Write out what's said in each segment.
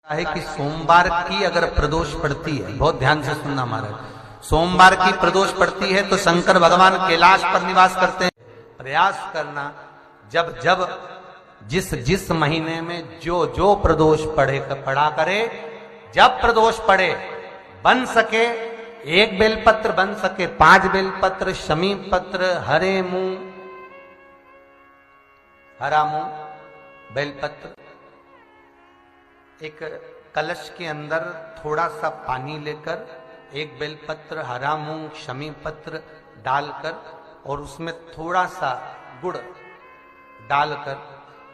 है कि सोमवार की अगर प्रदोष पड़ती है, बहुत ध्यान से सुनना महाराज, सोमवार की प्रदोष पड़ती है तो शंकर भगवान कैलाश पर निवास करते हैं। प्रयास करना जब जब जिस जिस महीने में जो जो प्रदोष पड़ा करे, जब प्रदोष पड़े बन सके 1 बेलपत्र, बन सके 5 बेलपत्र, शमी पत्र, हरे मुंह, हरा मुंह बेलपत्र, एक कलश के अंदर थोड़ा सा पानी लेकर 1 बेलपत्र, हरा मूंग, शमी पत्र डालकर और उसमें थोड़ा सा गुड़ डालकर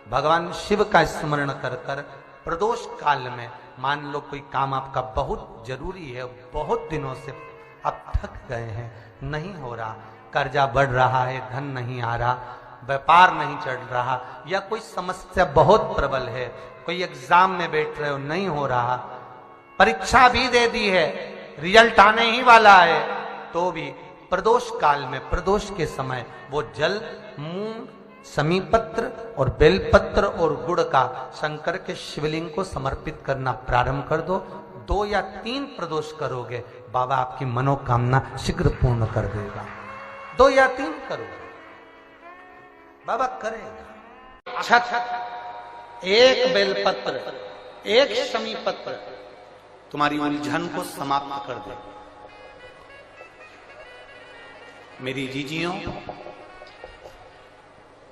भगवान शिव का स्मरण कर कर प्रदोष काल में, मान लो कोई काम आपका बहुत जरूरी है, बहुत दिनों से अब थक गए हैं, नहीं हो रहा, कर्जा बढ़ रहा है, धन नहीं आ रहा, व्यापार नहीं चढ़ रहा, या कोई समस्या बहुत प्रबल है, कोई एग्जाम में बैठ रहे हो नहीं हो रहा, परीक्षा भी दे दी है, रिजल्ट आने ही वाला है, तो भी प्रदोष काल में, प्रदोष के समय वो जल, मूंग, समीपत्र और बेलपत्र और गुड़ का शंकर के शिवलिंग को समर्पित करना प्रारंभ कर दो। 2 या 3 प्रदोष करोगे, बाबा आपकी मनोकामना शीघ्र पूर्ण कर देगा। 2 या 3 करोगे, बाबा करेगा। अच्छा, 1 बेलपत्र, 1 शमी पत्र तुम्हारी उलझन को समाप्त कर दे। मेरी जीजियों,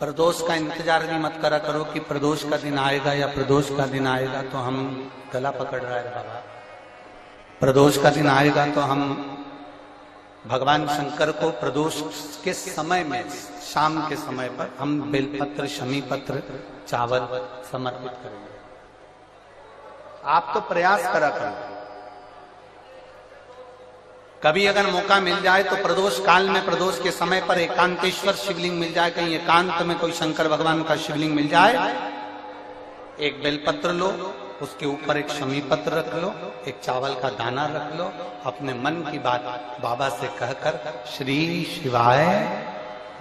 प्रदोष का इंतजार भी मत करा करो कि प्रदोष का दिन आएगा या प्रदोष का दिन आएगा तो हम गला पकड़ रहा है बाबा, प्रदोष का दिन आएगा तो हम भगवान शंकर को प्रदोष के समय में, शाम के समय पर हम बेलपत्र, शमी पत्र, चावल समर्पित करेंगे। आप तो प्रयास करा करो, कभी अगर मौका मिल जाए तो प्रदोष काल में, प्रदोष के समय पर एकांतेश्वर शिवलिंग मिल जाए, कहीं एकांत में कोई शंकर भगवान का शिवलिंग मिल जाए, 1 बेलपत्र लो, उसके ऊपर 1 शमी पत्र रख लो, 1 चावल का दाना रख लो, अपने मन की बात बाबा से कहकर श्री शिवाय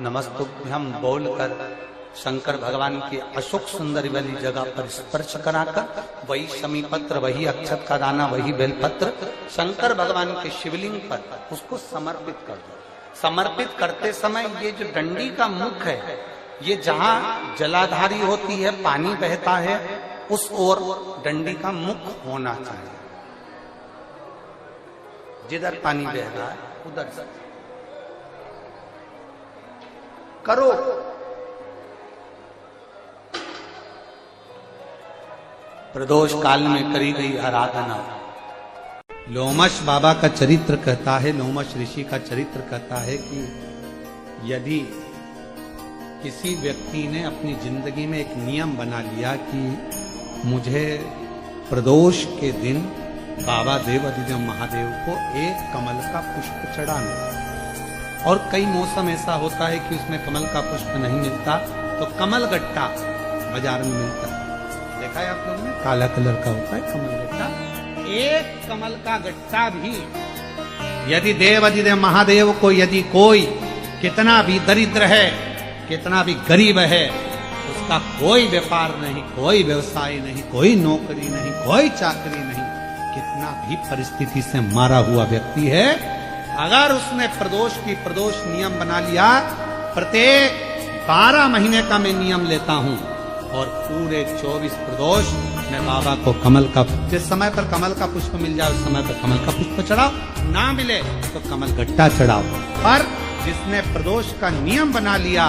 नमस्तुभ्यम बोलकर शंकर भगवान की अशोक सुंदरी वाली जगह पर स्पर्श कराकर वही शमी पत्र, वही अक्षत का दाना, वही बेलपत्र शंकर भगवान के शिवलिंग पर उसको समर्पित कर दो। समर्पित करते समय ये जो डंडी का मुख है, ये जहां जलाधारी होती है, पानी बहता है, उस ओर डंडी का मुख होना चाहिए। जिधर पानी बह रहा है उधर से करो। प्रदोष काल में करी गई आराधना। लोमश बाबा का चरित्र कहता है, लोमश ऋषि का चरित्र कहता है कि यदि किसी व्यक्ति ने अपनी जिंदगी में एक नियम बना लिया कि मुझे प्रदोष के दिन बाबा देवाधिदेव महादेव को 1 कमल का पुष्प चढ़ाना, और कई मौसम ऐसा होता है कि उसमें कमल का पुष्प नहीं मिलता तो कमल गट्टा बाजार में मिलता है, देखा है आप लोगों ने, काला कलर का होता है कमल गट्टा। 1 कमल का गट्टा भी यदि देवाधिदेव महादेव को, यदि कोई कितना भी दरिद्र है, कितना भी गरीब है, उसका कोई व्यापार नहीं, कोई व्यवसाय नहीं, कोई नौकरी नहीं, कोई चाकरी नहीं, कितना भी परिस्थिति से मारा हुआ व्यक्ति है, अगर उसने प्रदोष की प्रदोष नियम बना लिया, प्रत्येक 12 महीने का मैं नियम लेता हूं और पूरे 24 प्रदोष मैं बाबा को कमल का, जिस समय पर कमल का पुष्प मिल जाए उस समय पर कमल का पुष्प चढ़ाओ, ना मिले तो कमल गट्टा चढ़ाओ। पर जिसने प्रदोष का नियम बना लिया,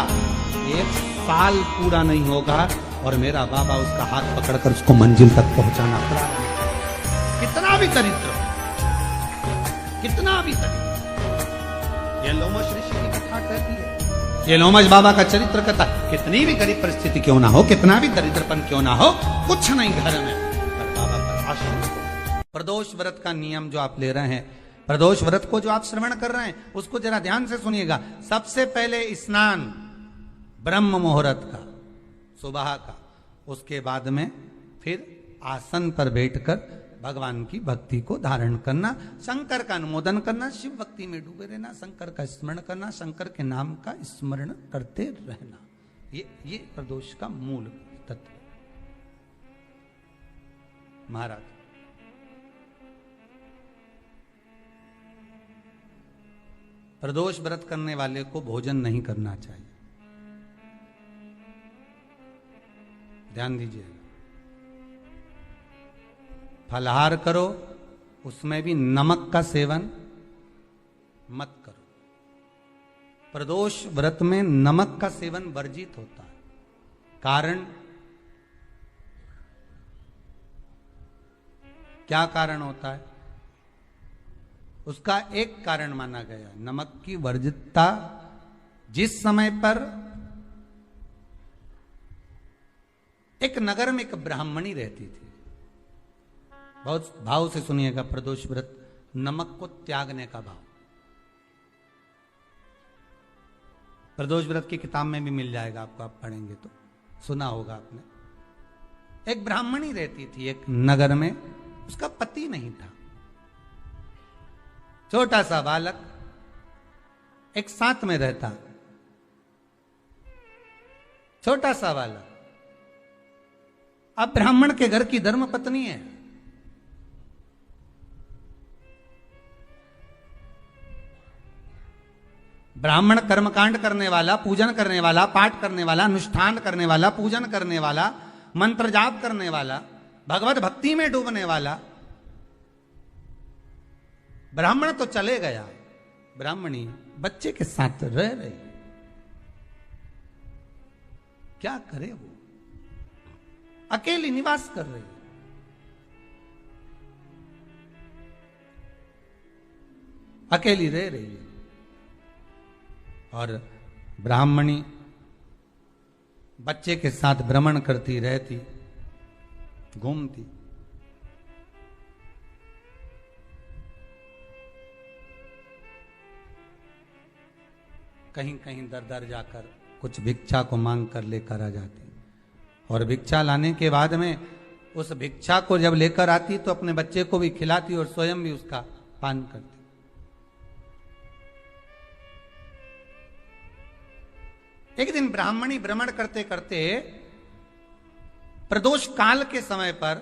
1 साल पूरा नहीं होगा और मेरा बाबा उसका हाथ पकड़कर उसको मंजिल तक पहुंचाना पड़ा। कितना भी दरिद्र, कितना भी दरिद्र, ये लोमश ऋषि की कथा कहती है, ये लोमश बाबा का चरित्र कहता है, कितनी भी गरीब परिस्थिति क्यों ना हो, कितना भी दरिद्रपन क्यों ना हो, कुछ नहीं घर में, पर बाबा पर आश्रय। प्रदोष व्रत का नियम जो आप ले रहे हैं, प्रदोष व्रत को जो आप श्रवण कर रहे हैं, उसको जरा ध्यान से सुनिएगा। सबसे पहले स्नान ब्रह्म मुहूर्त का, सुबह का, उसके बाद में फिर आसन पर बैठकर भगवान की भक्ति को धारण करना, शंकर का अनुमोदन करना, शिव भक्ति में डूबे रहना, शंकर का स्मरण करना, शंकर के नाम का स्मरण करते रहना, ये प्रदोष का मूल तत्व। महाराज प्रदोष व्रत करने वाले को भोजन नहीं करना चाहिए। ध्यान दीजिएगा। फलाहार करो, उसमें भी नमक का सेवन मत करो। प्रदोष व्रत में नमक का सेवन वर्जित होता है। कारण क्या कारण होता है? उसका एक कारण माना गया, नमक की वर्जितता। जिस समय पर एक नगर में एक ब्राह्मणी रहती थी, बहुत भाव से सुनिएगा, प्रदोष व्रत नमक को त्यागने का भाव। प्रदोष व्रत की किताब में भी मिल जाएगा आपको, आप पढ़ेंगे तो सुना होगा आपने। एक ब्राह्मणी रहती थी एक नगर में, उसका पति नहीं था। छोटा सा बालक एक साथ में रहता, छोटा सा बालक। अब ब्राह्मण के घर की धर्म पत्नी है, ब्राह्मण कर्मकांड करने वाला, पूजन करने वाला, पाठ करने वाला, अनुष्ठान करने वाला, पूजन करने वाला, मंत्र जाप करने वाला, भगवत भक्ति में डूबने वाला। ब्राह्मण तो चले गया, ब्राह्मणी बच्चे के साथ रह रही। क्या करे वो? अकेली निवास कर रही, अकेली रह रही है। और ब्राह्मणी बच्चे के साथ भ्रमण करती रहती, घूमती। कहीं कहीं दर दर जाकर कुछ भिक्षा को मांग कर लेकर आ जाती, और भिक्षा लाने के बाद में उस भिक्षा को जब लेकर आती तो अपने बच्चे को भी खिलाती और स्वयं भी उसका पान करती। एक दिन ब्राह्मणी भ्रमण करते करते प्रदोष काल के समय पर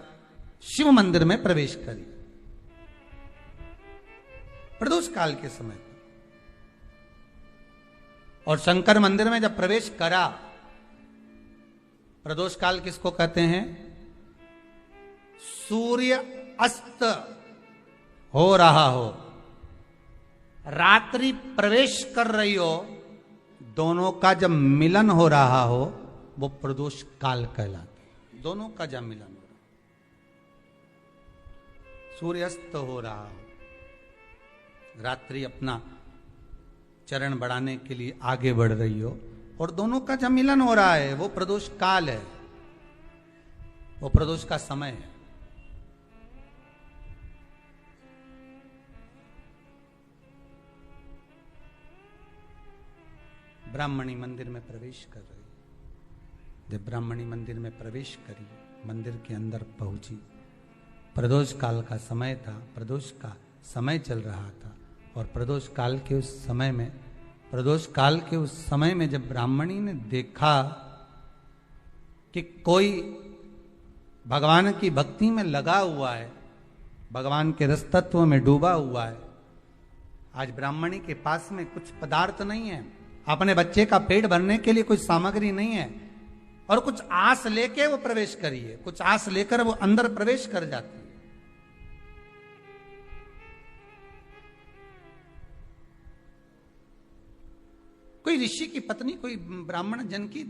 शिव मंदिर में प्रवेश करी। प्रदोष काल के समय पर, और शंकर मंदिर में जब प्रवेश करा, प्रदोष काल किसको कहते हैं? सूर्य अस्त हो रहा हो, रात्रि प्रवेश कर रही हो, दोनों का जब मिलन हो रहा हो वो प्रदोष काल कहलाता है। दोनों का जब मिलन हो रहा, सूर्यास्त हो रहा हो, रात्रि अपना चरण बढ़ाने के लिए आगे बढ़ रही हो, और दोनों का जब मिलन हो रहा है, वो प्रदोष काल है, वो प्रदोष का समय है। ब्राह्मणी मंदिर में प्रवेश कर रही। जब ब्राह्मणी मंदिर में प्रवेश करी, मंदिर के अंदर पहुंची, प्रदोष काल का समय था, प्रदोष का समय चल रहा था। और प्रदोष काल के उस समय में, प्रदोष काल के उस समय में जब ब्राह्मणी ने देखा कि कोई भगवान की भक्ति में लगा हुआ है, भगवान के रस तत्व में डूबा हुआ है। आज ब्राह्मणी के पास में कुछ पदार्थ नहीं है, अपने बच्चे का पेट भरने के लिए कुछ सामग्री नहीं है, और कुछ आस लेके वो प्रवेश करिए, कुछ आस लेकर वो अंदर प्रवेश कर जाती है। कोई ऋषि की पत्नी, कोई ब्राह्मण जन की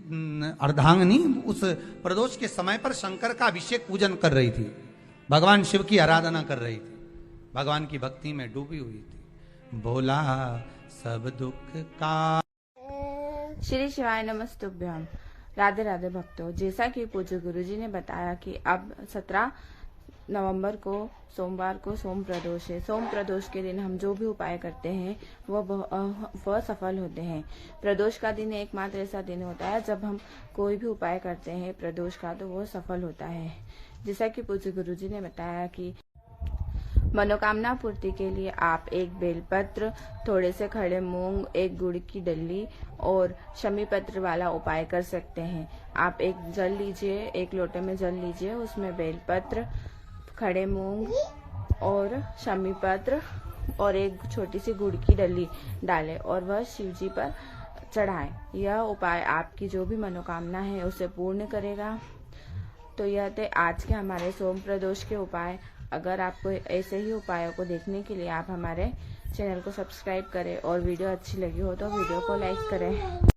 अर्धांगिनी उस प्रदोष के समय पर शंकर का अभिषेक पूजन कर रही थी, भगवान शिव की आराधना कर रही थी, भगवान की भक्ति में डूबी हुई थी। बोला सब दुख का। श्री शिवाय नमस्तुभ्यम। राधे राधे भक्तों, जैसा कि पूज्य गुरुजी ने बताया कि अब 17 नवंबर को सोमवार को सोम प्रदोष है। सोम प्रदोष के दिन हम जो भी उपाय करते हैं वह सफल होते हैं। प्रदोष का दिन एकमात्र ऐसा दिन होता है जब हम कोई भी उपाय करते हैं प्रदोष का, तो वो सफल होता है। जैसा कि पूज्य गुरुजी ने बताया कि मनोकामना पूर्ति के लिए आप एक बेलपत्र, थोड़े से खड़े मूंग, एक गुड़ की डली और शमी पत्र वाला उपाय कर सकते हैं। आप एक जल लीजिए, एक लोटे में जल लीजिए, उसमें बेलपत्र, खड़े मूंग और शमी पत्र और एक छोटी सी गुड़ की डली डालें और वह शिव जी पर चढ़ाएं। यह उपाय आपकी जो भी मनोकामना है उसे पूर्ण करेगा। तो यह थे आज के हमारे सोम प्रदोष के उपाय। अगर आपको ऐसे ही उपायों को देखने के लिए आप हमारे चैनल को सब्सक्राइब करें और वीडियो अच्छी लगी हो तो वीडियो को लाइक करें।